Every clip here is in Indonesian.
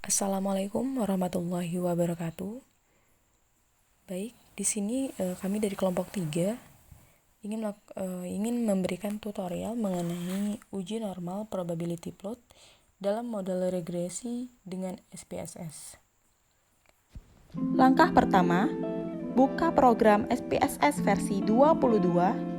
Assalamualaikum warahmatullahi wabarakatuh. Baik, di sini kami dari kelompok 3 ingin memberikan tutorial mengenai uji normal probability plot dalam model regresi dengan SPSS. Langkah pertama, buka program SPSS versi 22.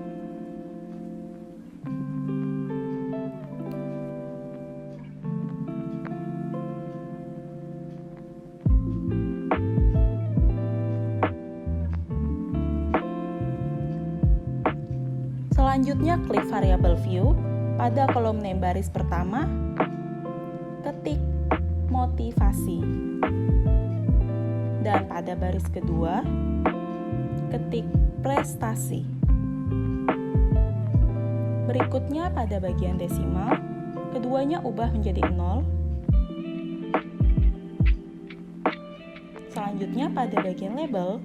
Selanjutnya klik variable view. Pada kolom name baris pertama, ketik motivasi. Dan pada baris kedua, ketik prestasi. Berikutnya pada bagian desimal, keduanya ubah menjadi 0. Selanjutnya pada bagian label,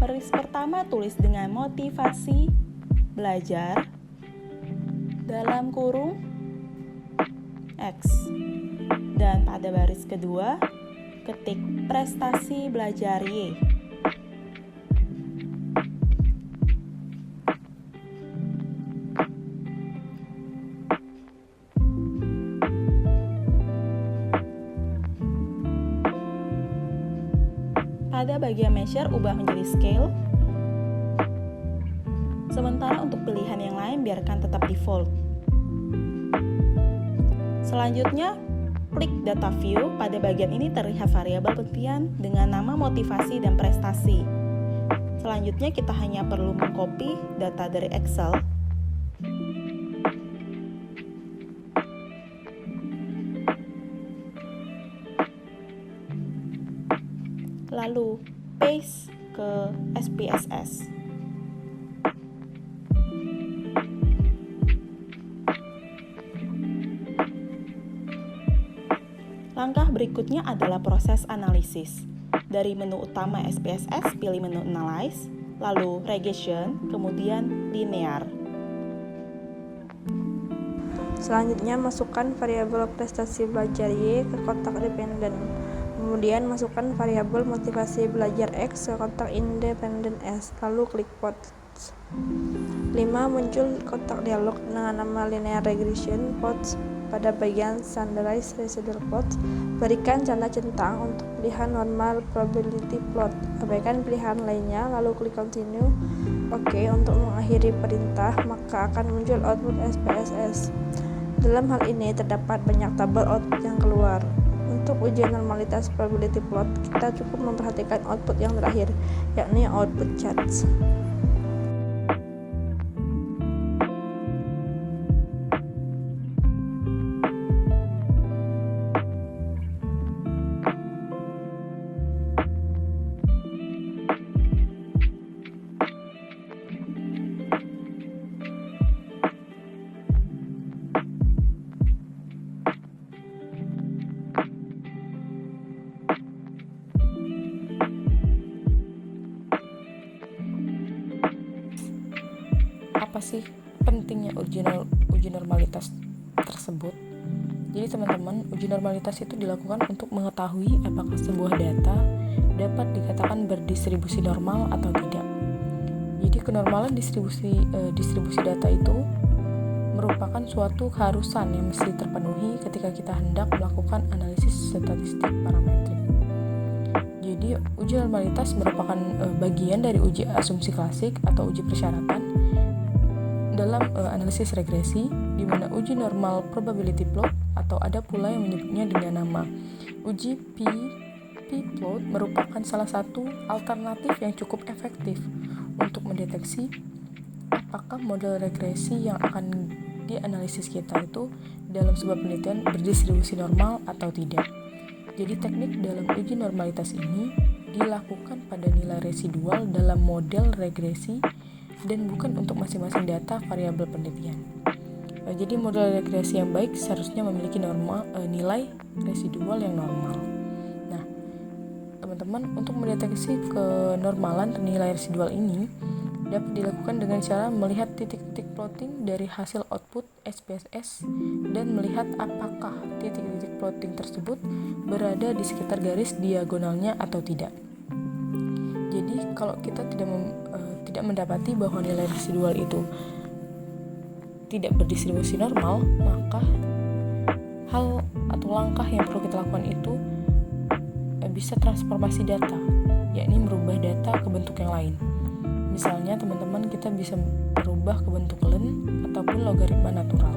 baris pertama tulis dengan motivasi belajar dalam kurung X. Dan pada baris kedua, ketik prestasi belajar Y. Pada bagian measure, ubah menjadi scale. Sementara untuk pilihan yang lain biarkan tetap default. Selanjutnya, klik data view. Pada bagian ini terlihat variabel penelitian dengan nama motivasi dan prestasi. Selanjutnya kita hanya perlu mengcopy data dari Excel. Lalu paste ke SPSS. Langkah berikutnya adalah proses analisis. Dari menu utama SPSS, pilih menu Analyze, lalu Regression, kemudian Linear. Selanjutnya masukkan variabel prestasi belajar Y ke kotak dependen. Kemudian masukkan variabel motivasi belajar X ke kotak independen S, lalu klik Plots. 5. Muncul kotak dialog dengan nama Linear Regression Plots. Pada bagian Standardized Residual Plot, berikan tanda centang untuk pilihan normal probability plot. Abaikan pilihan lainnya, lalu klik Continue. Oke, untuk mengakhiri perintah, maka akan muncul output SPSS. Dalam hal ini terdapat banyak tabel output yang keluar. Untuk ujian normalitas probability plot, kita cukup memperhatikan output yang terakhir, yakni output charts. Apa sih pentingnya uji normalitas tersebut? Jadi teman-teman, uji normalitas itu dilakukan untuk mengetahui apakah sebuah data dapat dikatakan berdistribusi normal atau tidak. Jadi kenormalan distribusi data itu merupakan suatu keharusan yang mesti terpenuhi ketika kita hendak melakukan analisis statistik parametrik. Jadi uji normalitas merupakan bagian dari uji asumsi klasik atau uji persyaratan dalam analisis regresi, di mana uji normal probability plot atau ada pula yang menyebutnya dengan nama uji p-plot merupakan salah satu alternatif yang cukup efektif untuk mendeteksi apakah model regresi yang akan dianalisis kita itu dalam sebuah penelitian berdistribusi normal atau tidak. Jadi teknik dalam uji normalitas ini dilakukan pada nilai residual dalam model regresi dan bukan untuk masing-masing data variabel penelitian. Jadi model regresi yang baik seharusnya memiliki nilai residual yang normal. Nah, teman-teman, untuk mendeteksi kenormalan nilai residual ini, dapat dilakukan dengan cara melihat titik-titik plotting dari hasil output SPSS dan melihat apakah titik-titik plotting tersebut berada di sekitar garis diagonalnya atau tidak. Jadi kalau kita tidak mendapati bahwa nilai residual itu tidak berdistribusi normal, maka hal atau langkah yang perlu kita lakukan itu bisa transformasi data, yakni merubah data ke bentuk yang lain. Misalnya teman-teman kita bisa berubah ke bentuk len ataupun logaritma natural.